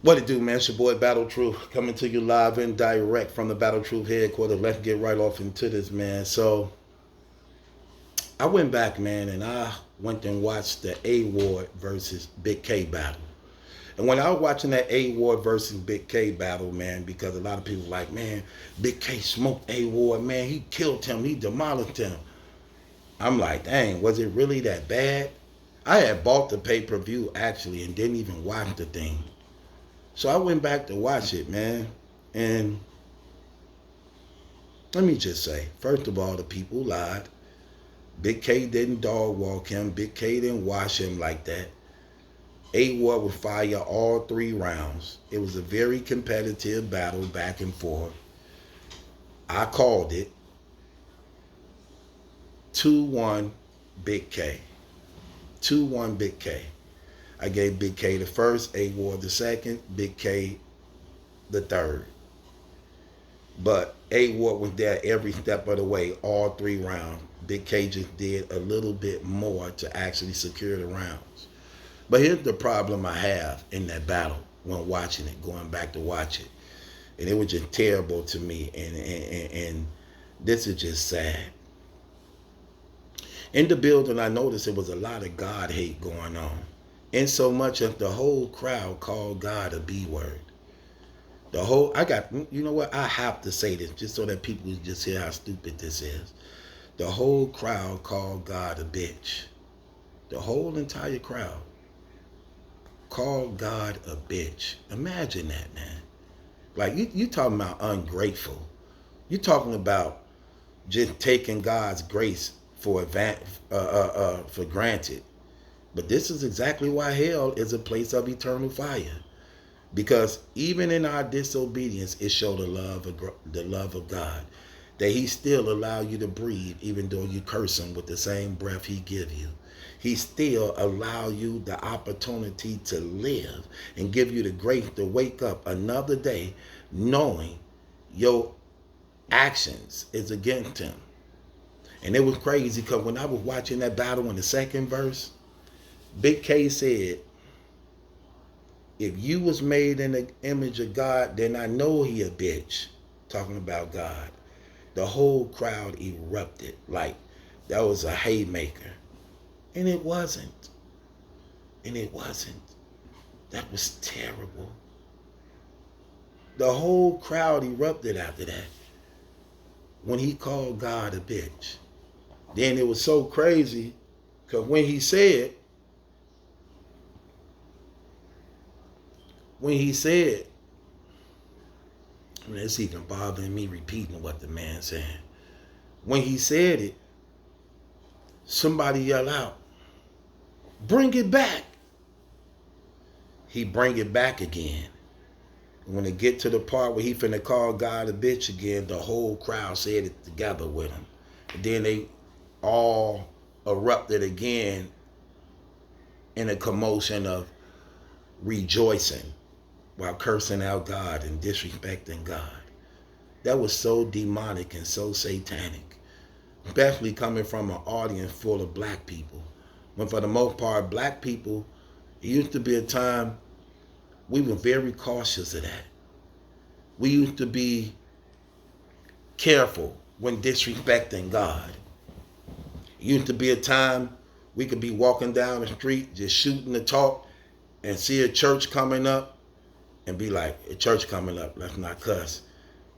What it do, man? It's your boy Battle Truth coming to you live and direct from the Battle Truth headquarters. Let's get right off into this, man. So I went back, man, and I went and watched the A Ward versus Big K battle. And when I was watching that A Ward versus Big K battle, man, because a lot of people were like, man, Big K smoked A Ward, man, he killed him, he demolished him. I'm like, dang, was it really that bad? I had bought the pay-per-view actually and didn't even watch the thing. So I went back to watch it, man. And let me just say, first of all, the people lied. Big K didn't dog walk him. Big K didn't wash him like that. A Ward would fire all 3 rounds. It was a very competitive battle back and forth. I called it 2-1 Big K. 2-1 Big K. I gave Big K the first, A Ward the second, Big K the third. But A Ward was there every step of the way, all 3 rounds. Big K just did a little bit more to actually secure the rounds. But here's the problem I have in that battle when watching it, going back to watch it. And it was just terrible to me. And this is just sad. In the building, I noticed there was a lot of God hate going on. In so much that the whole crowd called God a B word. You know what? I have to say this just so that people just hear how stupid this is. The whole crowd called God a bitch. The whole entire crowd called God a bitch. Imagine that, man. Like, you talking about ungrateful. You talking about just taking God's grace for granted. But this is exactly why hell is a place of eternal fire. Because even in our disobedience, it showed the love of God. That he still allow you to breathe even though you curse him with the same breath he give you. He still allow you the opportunity to live and give you the grace to wake up another day knowing your actions is against him. And it was crazy because when I was watching that battle in the second verse, Big K said, if you was made in the image of God, then I know he a bitch. Talking about God. The whole crowd erupted like that was a haymaker. And it wasn't. And it wasn't. That was terrible. The whole crowd erupted after that when he called God a bitch. Then it was so crazy because when he said, it's even bothering me repeating what the man said. When he said it, somebody yelled out, bring it back. He bring it back again. And when it get to the part where he finna call God a bitch again, the whole crowd said it together with him. And then they all erupted again in a commotion of rejoicing while cursing out God and disrespecting God. That was so demonic and so satanic, especially coming from an audience full of black people. When for the most part, black people, it used to be a time we were very cautious of that. We used to be careful when disrespecting God. It used to be a time we could be walking down the street just shooting the talk and see a church coming up and be like, a church coming up, let's not cuss.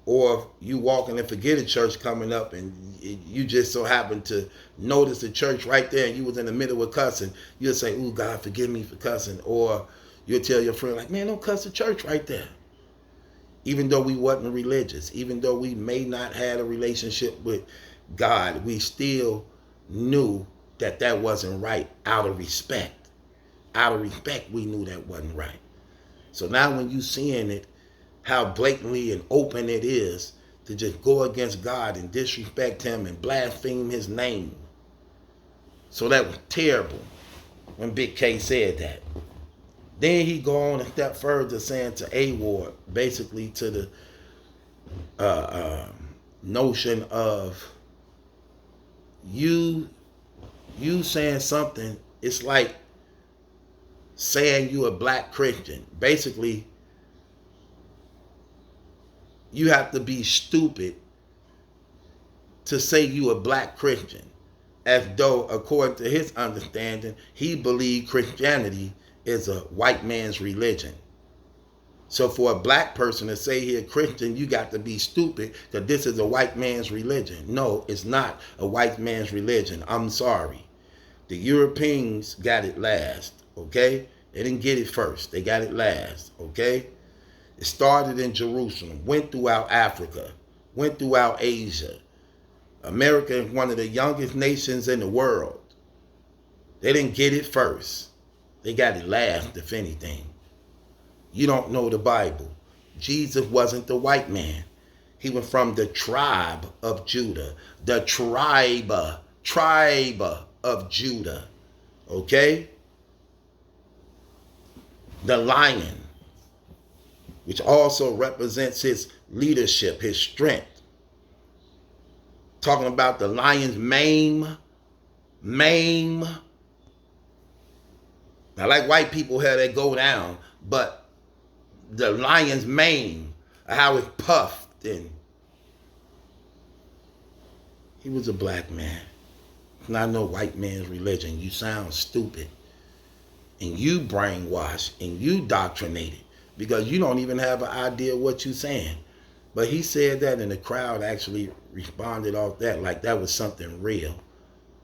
Or you walking and forget a church coming up and you just so happen to notice the church right there and you was in the middle of cussing. You'll say, ooh, God, forgive me for cussing. Or you'll tell your friend, like, man, don't cuss the church right there. Even though we wasn't religious, even though we may not have a relationship with God, we still knew that that wasn't right out of respect. Out of respect, we knew that wasn't right. So now when you seeing it, how blatantly and open it is to just go against God and disrespect him and blaspheme his name. So that was terrible when Big K said that. Then he go on a step further saying to A Ward, basically to the notion of you saying something, it's like saying you a black Christian. Basically, you have to be stupid to say you a black Christian, as though, according to his understanding, he believed Christianity is a white man's religion. So for a black person to say he a Christian, you got to be stupid because this is a white man's religion. No, it's not a white man's religion. I'm sorry. The Europeans got it last, okay? They didn't get it first. They got it last, okay? It started in Jerusalem, went throughout Africa, went throughout Asia. America is one of the youngest nations in the world. They didn't get it first. They got it last, if anything. You don't know the Bible. Jesus wasn't the white man. He was from the tribe of Judah. The tribe of Judah. Okay? The lion, which also represents his leadership, his strength. Talking about the lion's mane. Now, like white people have that go down, but the lion's mane, how it's puffed, and he was a black man. It's not no white man's religion. You sound stupid, and you brainwashed, and you doctrinated, because you don't even have an idea what you're saying. But he said that, and the crowd actually responded off that like that was something real.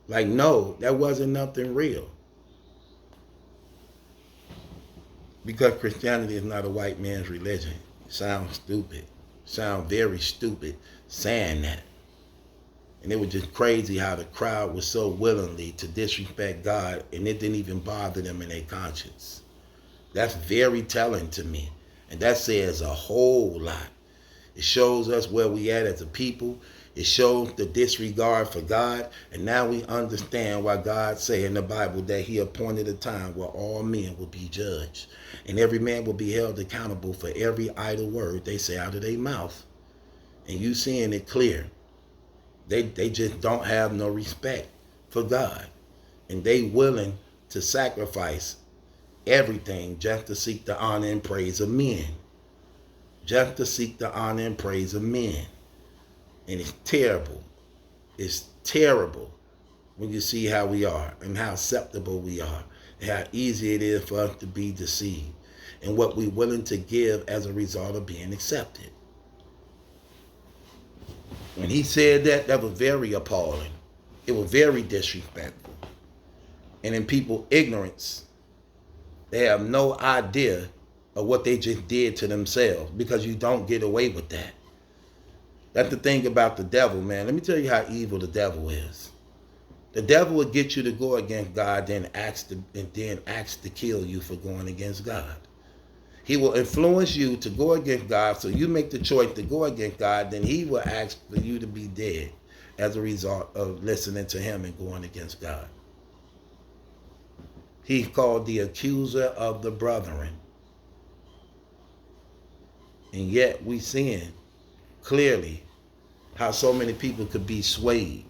Like, no, that wasn't nothing real. Because Christianity is not a white man's religion. It sounds stupid. Sound very stupid saying that. And it was just crazy how the crowd was so willingly to disrespect God, and it didn't even bother them in their conscience. That's very telling to me. And that says a whole lot. It shows us where we at as a people. It shows the disregard for God. And now we understand why God said in the Bible that he appointed a time where all men will be judged. And every man will be held accountable for every idle word they say out of their mouth. And you seeing it clear. They just don't have no respect for God. And they willing to sacrifice everything just to seek the honor and praise of men. Just to seek the honor and praise of men. And it's terrible. It's terrible when you see how we are and how acceptable we are and how easy it is for us to be deceived and what we're willing to give as a result of being accepted. When he said that, that was very appalling. It was very disrespectful. And in people's ignorance, they have no idea of what they just did to themselves, because you don't get away with that. That's the thing about the devil, man. Let me tell you how evil the devil is. The devil will get you to go against God, then ask to kill you for going against God. He will influence you to go against God, so you make the choice to go against God, then he will ask for you to be dead as a result of listening to him and going against God. He's called the accuser of the brethren. And yet we seeing clearly how so many people could be swayed,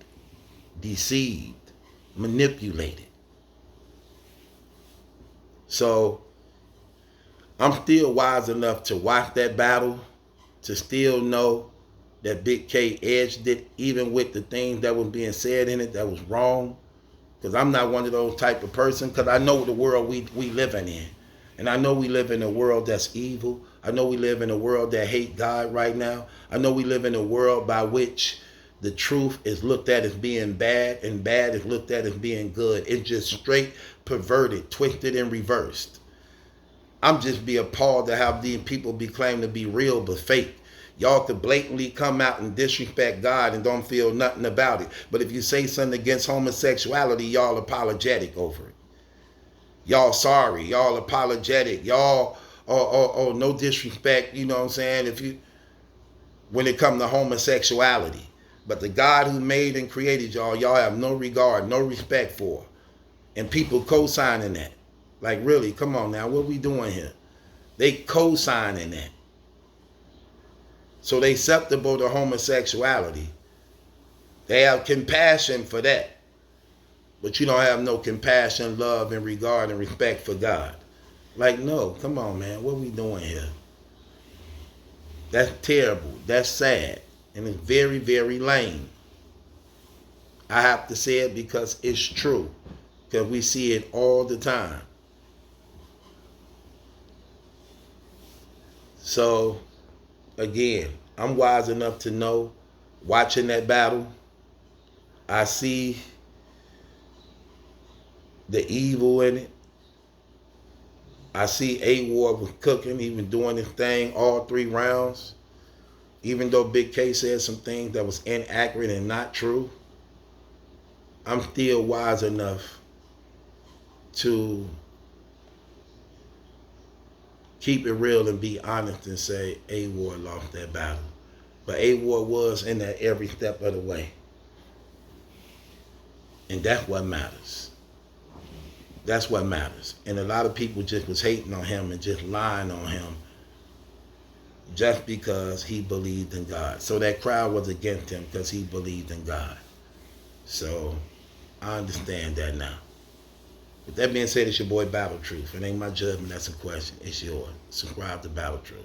deceived, manipulated. So I'm still wise enough to watch that battle, to still know that Big K edged it, even with the things that were being said in it that was wrong. Because I'm not one of those type of person, because I know the world we living in. And I know we live in a world that's evil. I know we live in a world that hate God right now. I know we live in a world by which the truth is looked at as being bad and bad is looked at as being good. It's just straight perverted, twisted, and reversed. I'm just be appalled to have these people be claimed to be real but fake. Y'all could blatantly come out and disrespect God and don't feel nothing about it. But if you say something against homosexuality, y'all apologetic over it. Y'all sorry, y'all apologetic, y'all, oh, no disrespect, you know what I'm saying, when it comes to homosexuality. But the God who made and created y'all have no regard, no respect for. And people co-signing that. Like, really, come on now, what we doing here? They co-signing that. So they acceptable to homosexuality. They have compassion for that. But you don't have no compassion, love, and regard and respect for God. Like, no, come on, man. What we doing here? That's terrible. That's sad. And it's very, very lame. I have to say it because it's true. Because we see it all the time. So, again, I'm wise enough to know, watching that battle, I see the evil in it. I see A-Ward was cooking, even doing his thing all 3 rounds. Even though Big K said some things that was inaccurate and not true, I'm still wise enough to keep it real and be honest and say A-Ward lost that battle. But A-Ward was in there every step of the way. And that's what matters. That's what matters. And a lot of people just was hating on him and just lying on him just because he believed in God. So that crowd was against him because he believed in God. So I understand that now. With that being said, it's your boy Battle Truth. It ain't my judgment, that's a question. It's yours. Subscribe to Battle Truth.